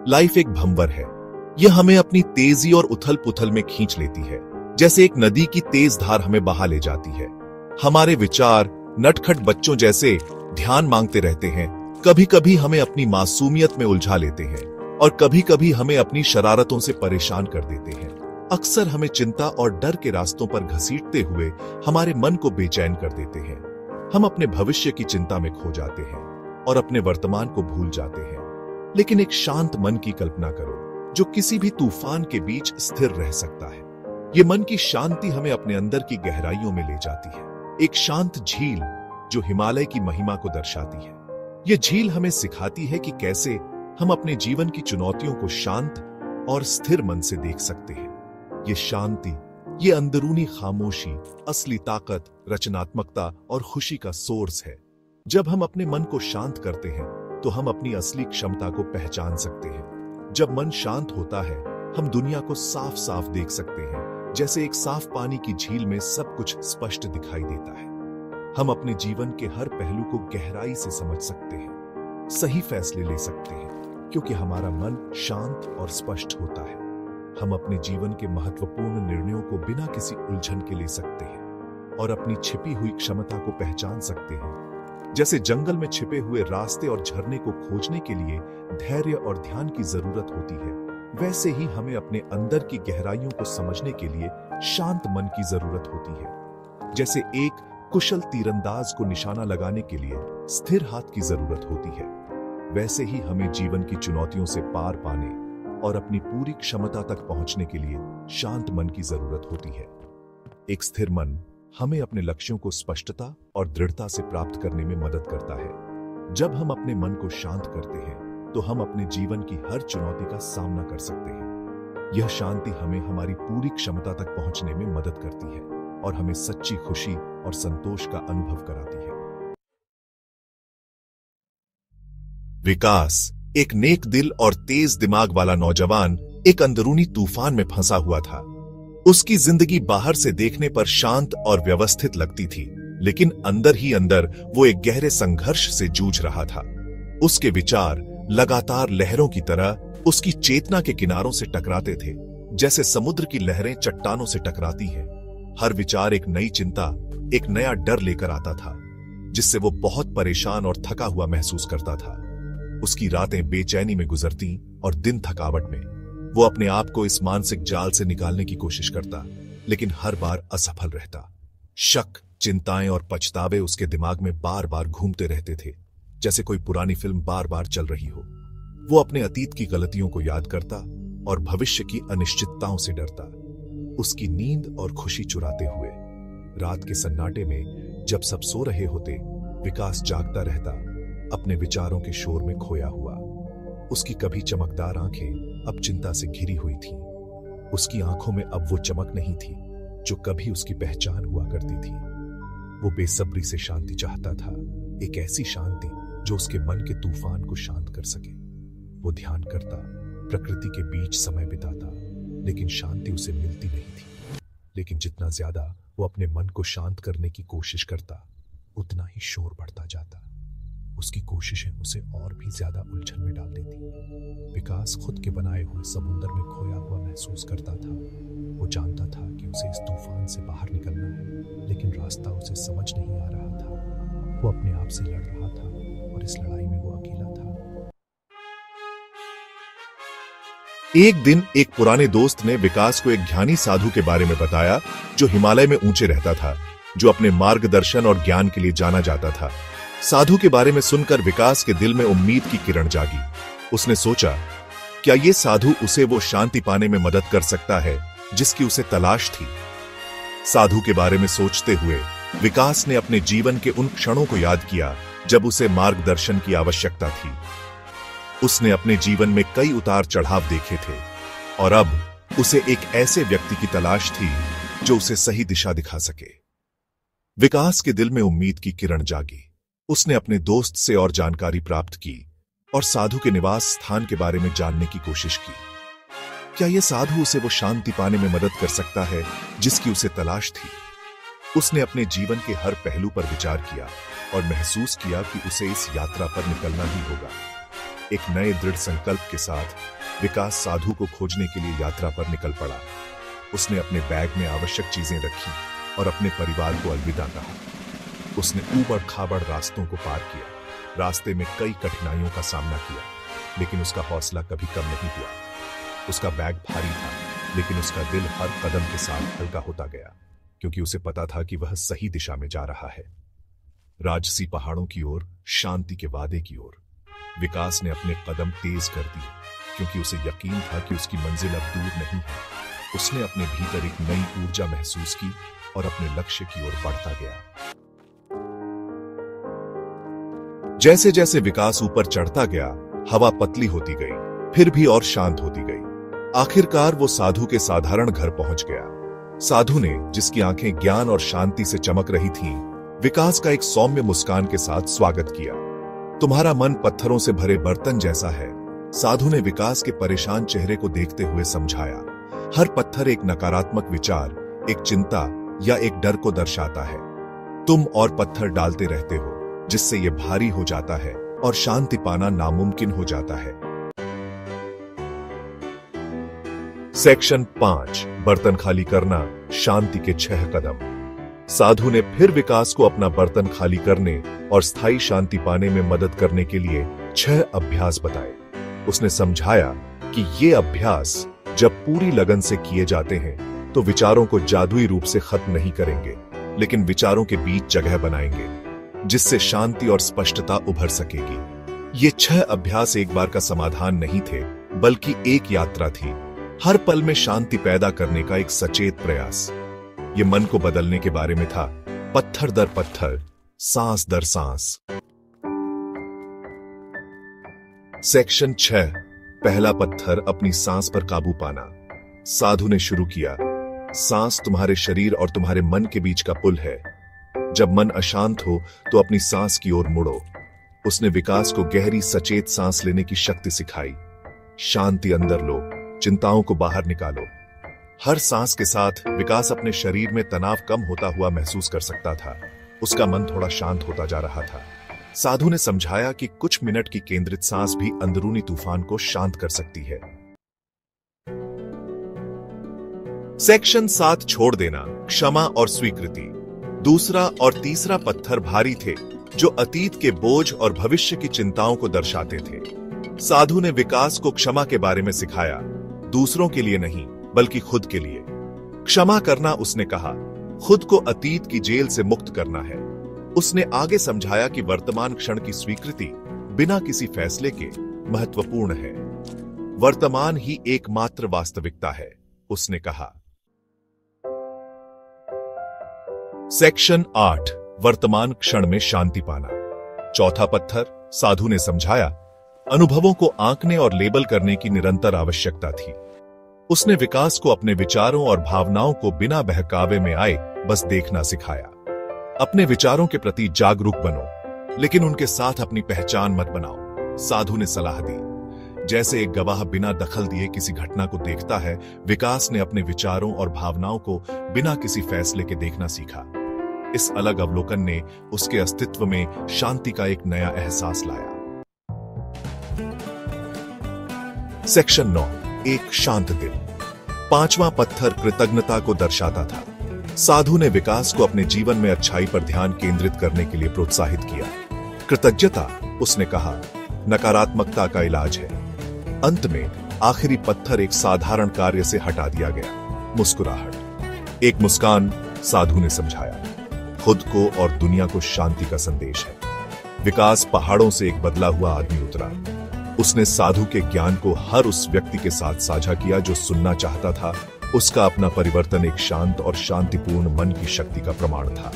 Life एक भंवर है। यह हमें अपनी तेजी और उथल पुथल में खींच लेती है, जैसे एक नदी की तेज धार हमें बहा ले जाती है। हमारे विचार नटखट बच्चों जैसे ध्यान मांगते रहते हैं। कभी कभी हमें अपनी मासूमियत में उलझा लेते हैं और कभी कभी हमें अपनी शरारतों से परेशान कर देते हैं। अक्सर हमें चिंता और डर के रास्तों पर घसीटते हुए हमारे मन को बेचैन कर देते हैं। हम अपने भविष्य की चिंता में खो जाते हैं और अपने वर्तमान को भूल जाते हैं। लेकिन एक शांत मन की कल्पना करो, जो किसी भी तूफान के बीच स्थिर रह सकता है। ये मन की शांति हमें अपने अंदर की गहराइयों में ले जाती है। एक शांत झील जो हिमालय की महिमा को दर्शाती है। यह झील हमें सिखाती है कि कैसे हम अपने जीवन की चुनौतियों को शांत और स्थिर मन से देख सकते हैं। ये शांति, ये अंदरूनी खामोशी असली ताकत, रचनात्मकता और खुशी का सोर्स है। जब हम अपने मन को शांत करते हैं तो हम अपनी असली क्षमता को पहचान सकते हैं। जब मन शांत होता है, हम दुनिया को साफ साफ देख सकते हैं, जैसे एक साफ पानी की झील में सब कुछ स्पष्ट दिखाई देता है। हम अपने जीवन के हर पहलू को गहराई से समझ सकते हैं, सही फैसले ले सकते हैं, क्योंकि हमारा मन शांत और स्पष्ट होता है। हम अपने जीवन के महत्वपूर्ण निर्णयों को बिना किसी उलझन के ले सकते हैं और अपनी छिपी हुई क्षमता को पहचान सकते हैं। जैसे जंगल में छिपे हुए रास्ते और झरने को खोजने के लिए धैर्य और ध्यान की जरूरत होती है, वैसे ही हमें अपने अंदर की गहराइयों को समझने के लिए शांत मन की जरूरत होती है। जैसे एक कुशल तीरंदाज को निशाना लगाने के लिए स्थिर हाथ की जरूरत होती है, वैसे ही हमें जीवन की चुनौतियों से पार पाने और अपनी पूरी क्षमता तक पहुंचने के लिए शांत मन की जरूरत होती है। एक स्थिर मन हमें अपने लक्ष्यों को स्पष्टता और दृढ़ता से प्राप्त करने में मदद करता है। जब हम अपने मन को शांत करते हैं तो हम अपने जीवन की हर चुनौती का सामना कर सकते हैं। यह शांति हमें हमारी पूरी क्षमता तक पहुंचने में मदद करती है और हमें सच्ची खुशी और संतोष का अनुभव कराती है। विकास, एक नेक दिल और तेज दिमाग वाला नौजवान, एक अंदरूनी तूफान में फंसा हुआ था। उसकी जिंदगी बाहर से देखने पर शांत और व्यवस्थित लगती थी, लेकिन अंदर ही अंदर वो एक गहरे संघर्ष से जूझ रहा था। उसके विचार लगातार लहरों की तरह उसकी चेतना के किनारों से टकराते थे, जैसे समुद्र की लहरें चट्टानों से टकराती हैं। हर विचार एक नई चिंता, एक नया डर लेकर आता था, जिससे वो बहुत परेशान और थका हुआ महसूस करता था। उसकी रातें बेचैनी में गुजरती और दिन थकावट में। वो अपने आप को इस मानसिक जाल से निकालने की कोशिश करता, लेकिन हर बार असफल रहता। शक, चिंताएं और पछतावे उसके दिमाग में बार बार घूमते रहते थे, जैसे कोई पुरानी फिल्म बार बार चल रही हो। वो अपने अतीत की गलतियों को याद करता और भविष्य की अनिश्चितताओं से डरता, उसकी नींद और खुशी चुराते हुए। रात के सन्नाटे में जब सब सो रहे होते, विकास जागता रहता, अपने विचारों के शोर में खोया हुआ। उसकी कभी चमकदार आंखें अब चिंता से घिरी हुई थीं। उसकी आंखों में अब वो चमक नहीं थी जो कभी उसकी पहचान हुआ करती थी। वो बेसब्री से शांति चाहता था, एक ऐसी शांति जो उसके मन के तूफान को शांत कर सके। वो ध्यान करता, प्रकृति के बीच समय बिताता, लेकिन शांति उसे मिलती नहीं थी। लेकिन जितना ज्यादा वो अपने मन को शांत करने की कोशिश करता, उतना ही शोर बढ़ता जाता। उसकी कोशिशें उसे और भी ज्यादा उलझन में डाल देती। विकास खुद के बनाए हुए समुद्र में खोया हुआ महसूस करता था। वो जानता था कि उसे इस तूफान से बाहर निकलना है, लेकिन रास्ता उसे समझ नहीं आ रहा था। वो अपने आप से लड़ रहा था और इस लड़ाई में वो अकेला था। एक दिन एक पुराने दोस्त ने विकास को एक ज्ञानी साधु के बारे में बताया, जो हिमालय में ऊंचे रहता था, जो अपने मार्गदर्शन और ज्ञान के लिए जाना जाता था। साधु के बारे में सुनकर विकास के दिल में उम्मीद की किरण जागी। उसने सोचा, क्या ये साधु उसे वो शांति पाने में मदद कर सकता है जिसकी उसे तलाश थी। साधु के बारे में सोचते हुए विकास ने अपने जीवन के उन क्षणों को याद किया जब उसे मार्गदर्शन की आवश्यकता थी। उसने अपने जीवन में कई उतार चढ़ाव देखे थे और अब उसे एक ऐसे व्यक्ति की तलाश थी जो उसे सही दिशा दिखा सके। विकास के दिल में उम्मीद की किरण जागी। उसने अपने दोस्त से और जानकारी प्राप्त की और साधु के निवास स्थान के बारे में जानने की कोशिश की। क्या यह साधु उसे वो शांति पाने में मदद कर सकता है जिसकी उसे तलाश थी। उसने अपने जीवन के हर पहलू पर विचार किया और महसूस किया कि उसे इस यात्रा पर निकलना ही होगा। एक नए दृढ़ संकल्प के साथ विकास साधु को खोजने के लिए यात्रा पर निकल पड़ा। उसने अपने बैग में आवश्यक चीजें रखी और अपने परिवार को अलविदा कहा। उसने ऊबड़ खाबड़ रास्तों को पार किया, रास्ते में कई कठिनाइयों का सामना किया, लेकिन उसका हौसला कभी कम नहीं हुआ। उसका बैग भारी था, लेकिन उसका दिल हर कदम के साथ हल्का होता गया, क्योंकि उसे पता था कि वह सही दिशा में जा रहा है, राजसी पहाड़ों की ओर, शांति के वादे की ओर। विकास ने अपने कदम तेज कर दिए, क्योंकि उसे यकीन था कि उसकी मंजिल अब दूर नहीं है। उसने अपने भीतर एक नई ऊर्जा महसूस की और अपने लक्ष्य की ओर बढ़ता गया। जैसे जैसे विकास ऊपर चढ़ता गया, हवा पतली होती गई, फिर भी और शांत होती गई। आखिरकार वो साधु के साधारण घर पहुंच गया। साधु ने, जिसकी आंखें ज्ञान और शांति से चमक रही थीं, विकास का एक सौम्य मुस्कान के साथ स्वागत किया। तुम्हारा मन पत्थरों से भरे बर्तन जैसा है, साधु ने विकास के परेशान चेहरे को देखते हुए समझाया। हर पत्थर एक नकारात्मक विचार, एक चिंता या एक डर को दर्शाता है। तुम और पत्थर डालते रहते हो, जिससे ये भारी हो जाता है और शांति पाना नामुमकिन हो जाता है। सेक्शन 5, बर्तन खाली करना, शांति के 6 कदम। साधु ने फिर विकास को अपना बर्तन खाली करने और स्थायी शांति पाने में मदद करने के लिए 6 अभ्यास बताए। उसने समझाया कि ये अभ्यास जब पूरी लगन से किए जाते हैं तो विचारों को जादुई रूप से खत्म नहीं करेंगे, लेकिन विचारों के बीच जगह बनाएंगे, जिससे शांति और स्पष्टता उभर सकेगी। ये 6 अभ्यास एक बार का समाधान नहीं थे, बल्कि एक यात्रा थी, हर पल में शांति पैदा करने का एक सचेत प्रयास। ये मन को बदलने के बारे में था, पत्थर दर पत्थर, सांस दर सांस। सेक्शन 6, पहला पत्थर, अपनी सांस पर काबू पाना। साधु ने शुरू किया। सांस तुम्हारे शरीर और तुम्हारे मन के बीच का पुल है। जब मन अशांत हो तो अपनी सांस की ओर मुड़ो। उसने विकास को गहरी सचेत सांस लेने की शक्ति सिखाई। शांति अंदर लो, चिंताओं को बाहर निकालो। हर सांस के साथ विकास अपने शरीर में तनाव कम होता हुआ महसूस कर सकता था। उसका मन थोड़ा शांत होता जा रहा था। साधु ने समझाया कि कुछ मिनट की केंद्रित सांस भी अंदरूनी तूफान को शांत कर सकती है। सेक्शन 7, छोड़ देना, क्षमा और स्वीकृति। दूसरा और तीसरा पत्थर भारी थे, जो अतीत के बोझ और भविष्य की चिंताओं को दर्शाते थे। साधु ने विकास को क्षमा के बारे में सिखाया, दूसरों के लिए नहीं, बल्कि खुद के लिए। क्षमा करना, उसने कहा, खुद को अतीत की जेल से मुक्त करना है। उसने आगे समझाया कि वर्तमान क्षण की स्वीकृति बिना किसी फैसले के महत्वपूर्ण है। वर्तमान ही एकमात्र वास्तविकता है, उसने कहा। सेक्शन 8, वर्तमान क्षण में शांति पाना। चौथा पत्थर, साधु ने समझाया, अनुभवों को आंकने और लेबल करने की निरंतर आवश्यकता थी। उसने विकास को अपने विचारों और भावनाओं को बिना बहकावे में आए बस देखना सिखाया। अपने विचारों के प्रति जागरूक बनो, लेकिन उनके साथ अपनी पहचान मत बनाओ, साधु ने सलाह दी। जैसे एक गवाह बिना दखल दिए किसी घटना को देखता है, विकास ने अपने विचारों और भावनाओं को बिना किसी फैसले के देखना सीखा। इस अलग अवलोकन ने उसके अस्तित्व में शांति का एक नया एहसास लाया। सेक्शन 9, एक शांत दिल। पांचवां पत्थर कृतज्ञता को दर्शाता था। साधु ने विकास को अपने जीवन में अच्छाई पर ध्यान केंद्रित करने के लिए प्रोत्साहित किया। कृतज्ञता, उसने कहा, नकारात्मकता का इलाज है। अंत में आखिरी पत्थर एक साधारण कार्य से हटा दिया गया, मुस्कुराहट। एक मुस्कान, साधु ने समझाया, खुद को और दुनिया को शांति का संदेश है। विकास पहाड़ों से एक बदला हुआ आदमी उतरा। उसने साधु के ज्ञान को हर उस व्यक्ति के साथ साझा किया जो सुनना चाहता था। उसका अपना परिवर्तन एक शांत और शांतिपूर्ण मन की शक्ति का प्रमाण था।